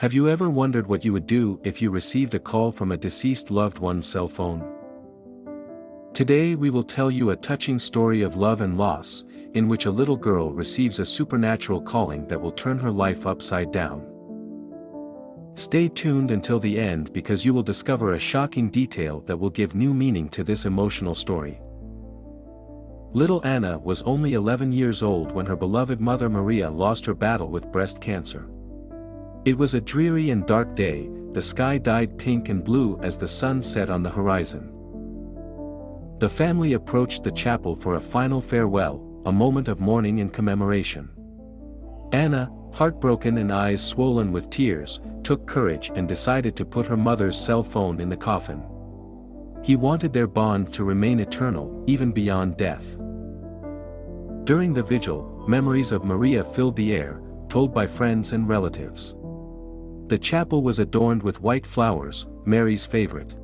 Have you ever wondered what you would do if you received a call from a deceased loved one's cell phone? Today we will tell you a touching story of love and loss, in which a little girl receives a supernatural calling that will turn her life upside down. Stay tuned until the end because you will discover a shocking detail that will give new meaning to this emotional story. Little Anna was only 11 years old when her beloved mother Maria lost her battle with breast cancer. It was a dreary and dark day, the sky dyed pink and blue as the sun set on the horizon. The family approached the chapel for a final farewell, a moment of mourning and commemoration. Anna, heartbroken and eyes swollen with tears, took courage and decided to put her mother's cell phone in the coffin. He wanted their bond to remain eternal, even beyond death. During the vigil, memories of Maria filled the air, told by friends and relatives. The chapel was adorned with white flowers, Mary's favorite.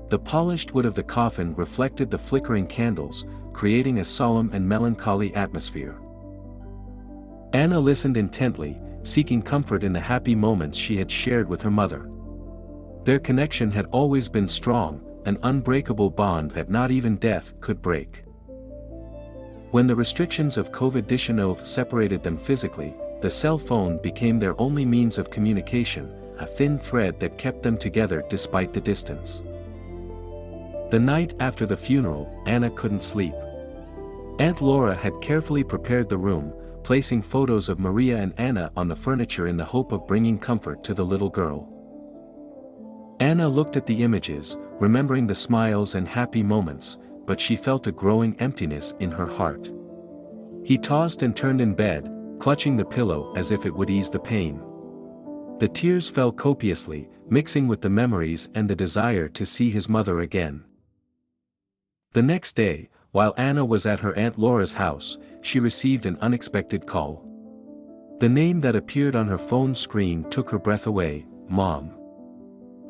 The polished wood of the coffin reflected the flickering candles, creating a solemn and melancholy atmosphere. Anna listened intently, seeking comfort in the happy moments she had shared with her mother. Their connection had always been strong, an unbreakable bond that not even death could break. When the restrictions of COVID-19 separated them physically, the cell phone became their only means of communication, a thin thread that kept them together despite the distance. The night after the funeral, Anna couldn't sleep. Aunt Laura had carefully prepared the room, placing photos of Maria and Anna on the furniture in the hope of bringing comfort to the little girl. Anna looked at the images, remembering the smiles and happy moments, but she felt a growing emptiness in her heart. He tossed and turned in bed, clutching the pillow as if it would ease the pain. The tears fell copiously, mixing with the memories and the desire to see his mother again. The next day, while Anna was at her Aunt Laura's house, she received an unexpected call. The name that appeared on her phone screen took her breath away, Mom.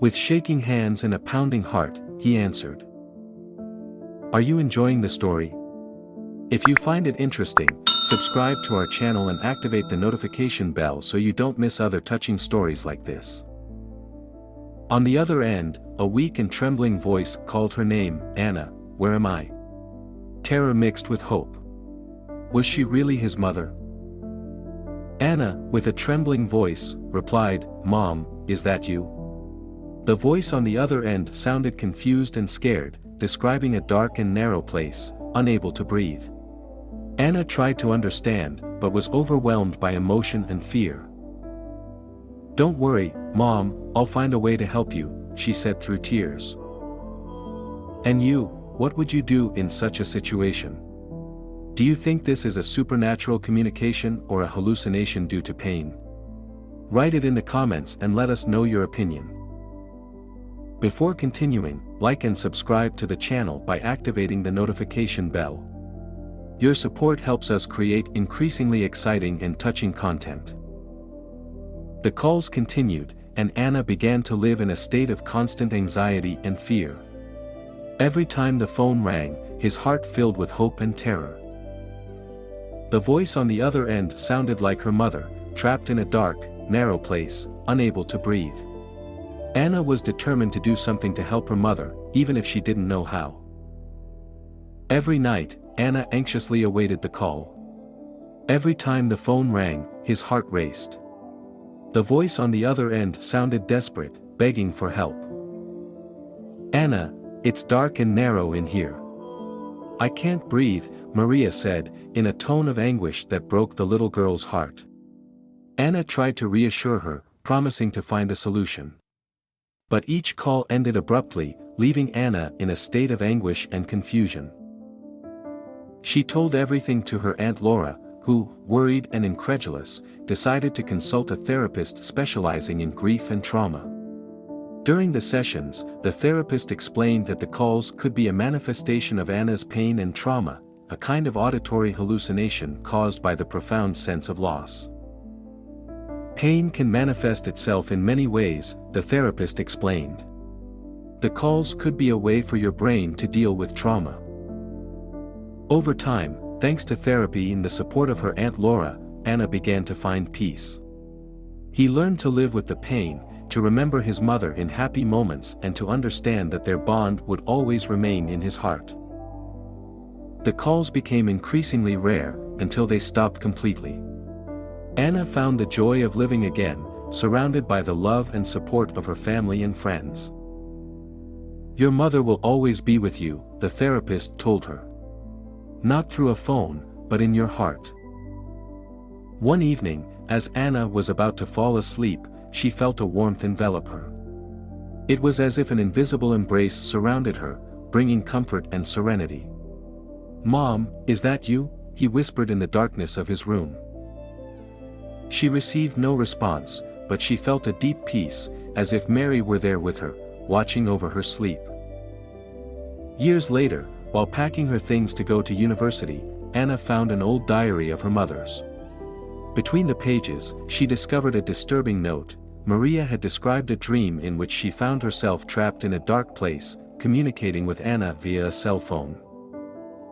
With shaking hands and a pounding heart, he answered. Are you enjoying the story? If you find it interesting, subscribe to our channel and activate the notification bell so you don't miss other touching stories like this. On the other end, a weak and trembling voice called her name, Anna, where am I? Terror mixed with hope. Was she really his mother? Anna, with a trembling voice, replied, Mom, is that you? The voice on the other end sounded confused and scared, describing a dark and narrow place, unable to breathe. Anna tried to understand, but was overwhelmed by emotion and fear. Don't worry, Mom, I'll find a way to help you, she said through tears. And you, what would you do in such a situation? Do you think this is a supernatural communication or a hallucination due to pain? Write it in the comments and let us know your opinion. Before continuing, like and subscribe to the channel by activating the notification bell. Your support helps us create increasingly exciting and touching content. The calls continued, and Anna began to live in a state of constant anxiety and fear. Every time the phone rang, his heart filled with hope and terror. The voice on the other end sounded like her mother, trapped in a dark, narrow place, unable to breathe. Anna was determined to do something to help her mother, even if she didn't know how. Every night, Anna anxiously awaited the call. Every time the phone rang, his heart raced. The voice on the other end sounded desperate, begging for help. Anna, it's dark and narrow in here. I can't breathe, Maria said, in a tone of anguish that broke the little girl's heart. Anna tried to reassure her, promising to find a solution. But each call ended abruptly, leaving Anna in a state of anguish and confusion. She told everything to her Aunt Laura, who, worried and incredulous, decided to consult a therapist specializing in grief and trauma. During the sessions, the therapist explained that the calls could be a manifestation of Anna's pain and trauma, a kind of auditory hallucination caused by the profound sense of loss. Pain can manifest itself in many ways, the therapist explained. The calls could be a way for your brain to deal with trauma. Over time, thanks to therapy and the support of her Aunt Laura, Anna began to find peace. He learned to live with the pain, to remember his mother in happy moments and to understand that their bond would always remain in his heart. The calls became increasingly rare, until they stopped completely. Anna found the joy of living again, surrounded by the love and support of her family and friends. "Your mother will always be with you," the therapist told her. "Not through a phone, but in your heart." One evening, as Anna was about to fall asleep, she felt a warmth envelop her. It was as if an invisible embrace surrounded her, bringing comfort and serenity. "Mom, is that you?" he whispered in the darkness of his room. She received no response, but she felt a deep peace, as if Mary were there with her, watching over her sleep. Years later, while packing her things to go to university, Anna found an old diary of her mother's. Between the pages, she discovered a disturbing note. Maria had described a dream in which she found herself trapped in a dark place, communicating with Anna via a cell phone.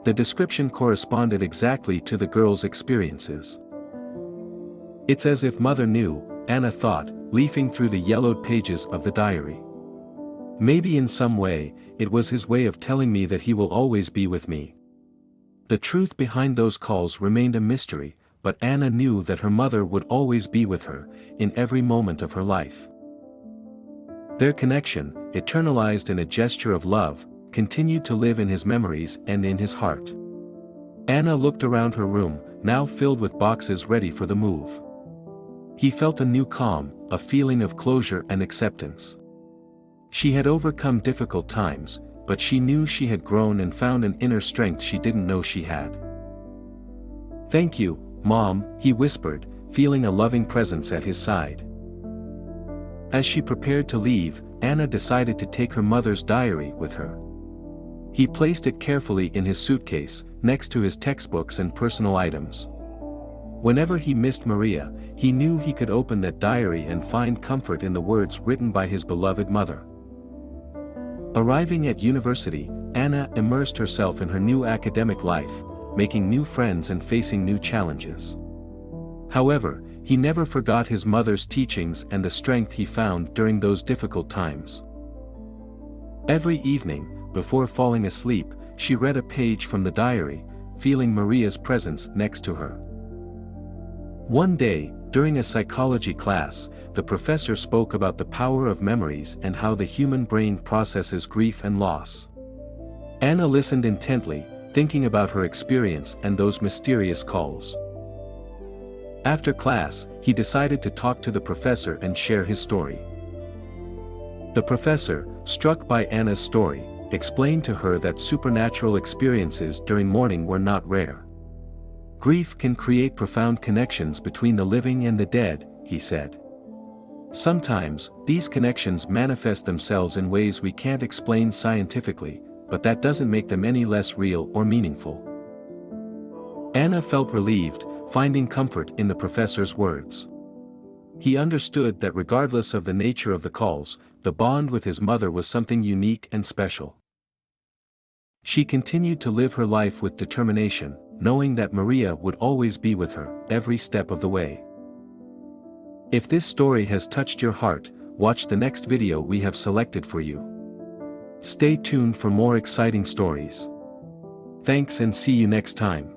The description corresponded exactly to the girl's experiences. "It's as if Mother knew," Anna thought, leafing through the yellowed pages of the diary. "Maybe in some way, it was his way of telling me that he will always be with me." The truth behind those calls remained a mystery, but Anna knew that her mother would always be with her, in every moment of her life. Their connection, eternalized in a gesture of love, continued to live in his memories and in his heart. Anna looked around her room, now filled with boxes ready for the move. He felt a new calm, a feeling of closure and acceptance. She had overcome difficult times, but she knew she had grown and found an inner strength she didn't know she had. "Thank you, Mom," he whispered, feeling a loving presence at his side. As she prepared to leave, Anna decided to take her mother's diary with her. He placed it carefully in his suitcase, next to his textbooks and personal items. Whenever he missed Maria, he knew he could open that diary and find comfort in the words written by his beloved mother. Arriving at university, Anna immersed herself in her new academic life, making new friends and facing new challenges. However, he never forgot his mother's teachings and the strength he found during those difficult times. Every evening, before falling asleep, she read a page from the diary, feeling Maria's presence next to her. One day, during a psychology class, the professor spoke about the power of memories and how the human brain processes grief and loss. Anna listened intently, thinking about her experience and those mysterious calls. After class, he decided to talk to the professor and share his story. The professor, struck by Anna's story, explained to her that supernatural experiences during mourning were not rare. "Grief can create profound connections between the living and the dead," he said. "Sometimes, these connections manifest themselves in ways we can't explain scientifically, but that doesn't make them any less real or meaningful." Anna felt relieved, finding comfort in the professor's words. He understood that regardless of the nature of the calls, the bond with his mother was something unique and special. She continued to live her life with determination, knowing that Maria would always be with her, every step of the way. If this story has touched your heart, watch the next video we have selected for you. Stay tuned for more exciting stories. Thanks and see you next time.